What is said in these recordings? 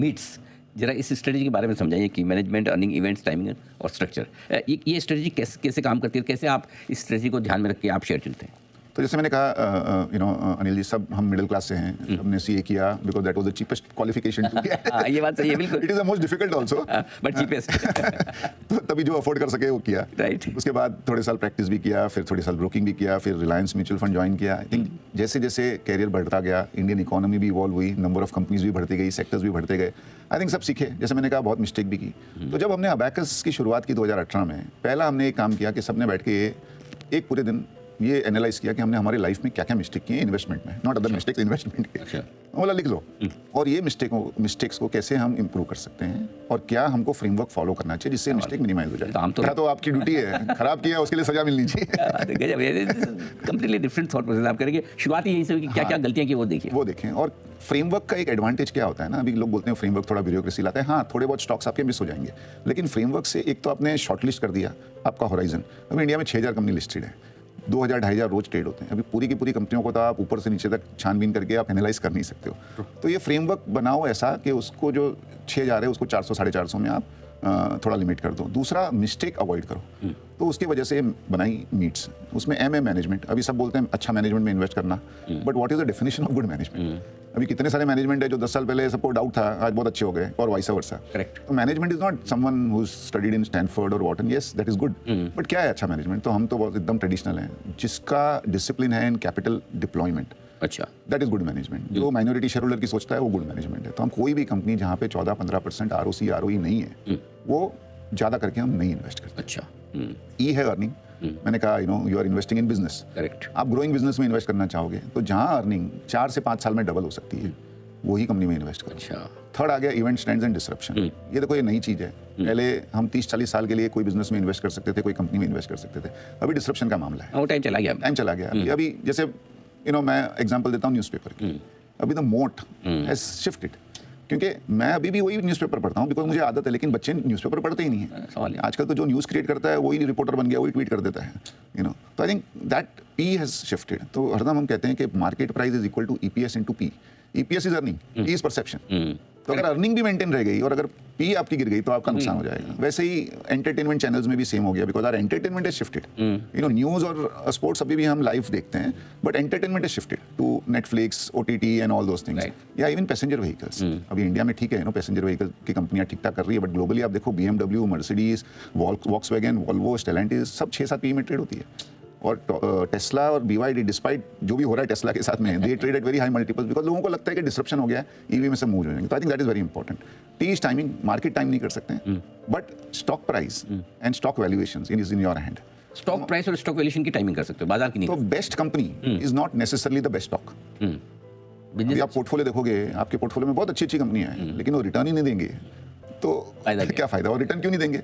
Meets जरा इस strategy के बारे में समझाइए कि मैनेजमेंट, अर्निंग, इवेंट्स, टाइमिंग और स्ट्रक्चर, ये स्ट्रेटजी कैसे कैसे काम करती है, कैसे आप इस स्ट्रेटजी को ध्यान में रख के आप शेयर चुनते हैं? तो जैसे मैंने कहा अनिल जी, सब हम मिडिल क्लास से हैं, हमने सीए किया because that was the cheapest qualification to get. ये बात सही है, बिल्कुल। It is the most difficult also, but cheapest. तो तभी जो अफोर्ड कर सके वो किया। राइट। उसके बाद थोड़े साल प्रैक्टिस भी किया, फिर थोड़े साल ब्रोकिंग भी किया, फिर रिलायंस म्यूचुअल फंड ज्वाइन किया। आई थिंक जैसे जैसे कैरियर बढ़ता गया, इंडियन इकोनॉमी भी इवॉल्व हुई, नंबर ऑफ कंपनीज भी बढ़ती गई, सेक्टर्स भी बढ़ते गए। आई थिंक सब सीखे, जैसे मैंने कहा बहुत मिस्टेक भी की। तो जब हमने अबैकस की शुरुआत की 2018 में, पहला हमने एक काम किया कि सबने बैठ के एक पूरे दिन ये एनालाइज किया कि हमने हमारी लाइफ में क्या क्या मिस्टेक किए इन्वेस्टमेंट में, नॉट अदर मिस्टेक्स, इन्वेस्टमेंट के। बोला लिख लो, और ये मिस्टेक्स को कैसे हम इंप्रूव कर सकते हैं और क्या हमको फ्रेमवर्क फॉलो करना चाहिए जिससे मिस्टेक मिनिमाइज हो जाए। तो आपकी ड्यूटी है, खराब किया उसके लिए सजा मिलनी चाहिए। कंप्लीटली डिफरेंट थॉट प्रोसेस आप करेंगे। शुरुआत यही से कि क्या क्या गलतियां की वो देखें। और फ्रेमवर्क का एक एडवांटेज क्या होता है ना, अभी लोग बोलते हैं फ्रेमवर्क थोड़ा ब्यूरोक्रेसी लाता है। हाँ, थोड़े बहुत स्टॉक्स आपके मिस हो जाएंगे, लेकिन फ्रेमवर्क से एक तो आपने शॉर्टलिस्ट कर दिया आपका होराइजन। अभी इंडिया में 6000 कंपनी लिस्टेड है, 2000-2500 रोज ट्रेड होते हैं। अभी पूरी की पूरी कंपनियों को तो आप ऊपर से नीचे तक छानबीन करके आप एनालाइज कर नहीं सकते हो। तो ये फ्रेमवर्क बनाओ ऐसा कि उसको जो 6000 है उसको 400-450 में आप थोड़ा लिमिट कर दो। दूसरा, मिस्टेक अवॉइड करो। तो उसकी वजह से बनाई मीट्स, उसमें एमए मैनेजमेंट। अभी सब बोलते हैं अच्छा मैनेजमेंट में इन्वेस्ट करना, but what is the definition of good management? अभी कितने सारे मैनेजमेंट है जो 10 साल पहले सबको डाउट था, आज बहुत अच्छे हो गए, और वाइस वर्सा। करेक्ट। तो management is not someone who studied in Stanford और Wharton. Yes, that is good, but क्या है अच्छा मैनेजमेंट? तो हम तो बहुत एकदम ट्रेडिशनल हैं, जिसका डिसिप्लिन है इन कैपिटल डिप्लॉयमेंट। अच्छा, दैट इज गुड मैनेजमेंट। जो माइनॉरिटी शेयर होल्डर की सोचता है वो गुड मैनेजमेंट है। तो हम कोई भी कंपनी जहाँ पे 14-15% ROC ROE नहीं है, वो ज़्यादा करके हम नहीं इन्वेस्ट करते। अच्छा। ई है अर्निंग। मैंने कहा you are investing in business. Correct. आप ग्रोइंग बिजनेस में इन्वेस्ट करना चाहोगे तो जहाँ अर्निंग 4 से 5 साल में डबल हो सकती है, वही कंपनी में इन्वेस्ट करो। अच्छा। थर्ड आ गया इवेंट्स, ट्रेंड्स एंड डिसरप्शन। ये देखो, ये नई चीज़ है। पहले हम 30-40 साल के लिए कोई बिजनेस में इन्वेस्ट कर सकते थे, कोई कंपनी में इन्वेस्ट कर सकते थे। अभी डिसरप्शन का मामला है, वो टाइम चला गया। अभी जैसे मैं एग्जांपल देता हूँ न्यूज़पेपर की। अभी द मोट हैज शिफ्टेड, क्योंकि मैं अभी भी वही न्यूज़पेपर पढ़ता हूँ बिकॉज मुझे आदत है, लेकिन बच्चे न्यूज़पेपर पढ़ते ही नहीं है। आजकल तो जो न्यूज़ क्रिएट करता है वही रिपोर्टर बन गया, वही ट्वीट कर देता है। तो I think that P has shifted. तो हरदम हम कहते हैं कि market price is equal to EPS into P. EPS is earning, P is perception. तो अगर अर्निंग भी मेंटेन रह गई और अगर पी आपकी गिर गई तो आपका नुकसान हो जाएगा। वैसे ही एंटरटेनमेंट चैनल्स में भी सेम हो गया, because our entertainment is shifted. News और स्पोर्ट्स अभी भी हम लाइव देखते हैं, but entertainment is shifted to Netflix, OTT and all those things. या इवन पैसेंजर व्हीकल्स। अभी इंडिया में ठीक है, पैसेंजर व्हीकल की कंपनियां ठीक ठाक कर रही है, बट ग्लोबली आप देखो BMW, Mercedes, Volkswagen, Volvo, Stellantis सब 6-7 PE में ट्रेड होती है। और टेस्ला और BYD, डिस्पाइट जो भी हो रहा है टेस्ला के साथ में, दे trade at very high multiples because लोगों को लगता है कि डिसरप्शन हो गया, EV में से मूव हो जाएंगे। तो I think that is very important. T is timing, market time नहीं कर सकते हैं, but stock price and stock valuations is in your hand. Stock price और स्टॉक वैल्यूएशन की टाइमिंग कर सकते हो, बाजार की नहीं। तो best company is not necessarily the best stock. अभी आप पोर्टफोलियो देखोगे, आपके पोर्टफोलियो में बहुत अच्छी अच्छी कंपनियां हैं, लेकिन वो रिटर्न ही नहीं देंगे, तो क्या फायदा? और रिटर्न क्यों नहीं देंगे?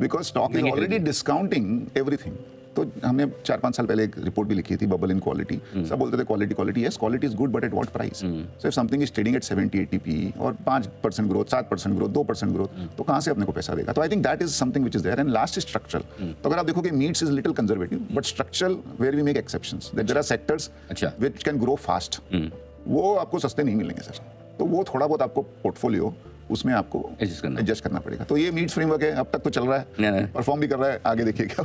Because stock is already discounting everything. तो हमने 4-5 साल पहले एक रिपोर्ट भी लिखी थी, बबल इन क्वालिटी। सब बोलते थे quality, yes quality is good, but at what price? So if something is trading at 70-80 PE और 5% ग्रोथ, 7% ग्रोथ, 2% ग्रोथ, तो कहाँ से अपने को पैसा देगा? तो I think that is something which is there. And last is structural. तो अगर आप देखोगे, meets is little conservative, but structural where we make exceptions, that there are sectors which can grow fast. वो आपको सस्ते नहीं मिलेंगे सर, तो वो थोड़ा बहुत आपको पोर्टफोलियो उसमें आपको एडजस्ट करना पड़ेगा। तो ये मीट्स फ्रेमवर्क है, अब तक तो चल रहा है, परफॉर्म भी कर रहा है, आगे देखिए क्या।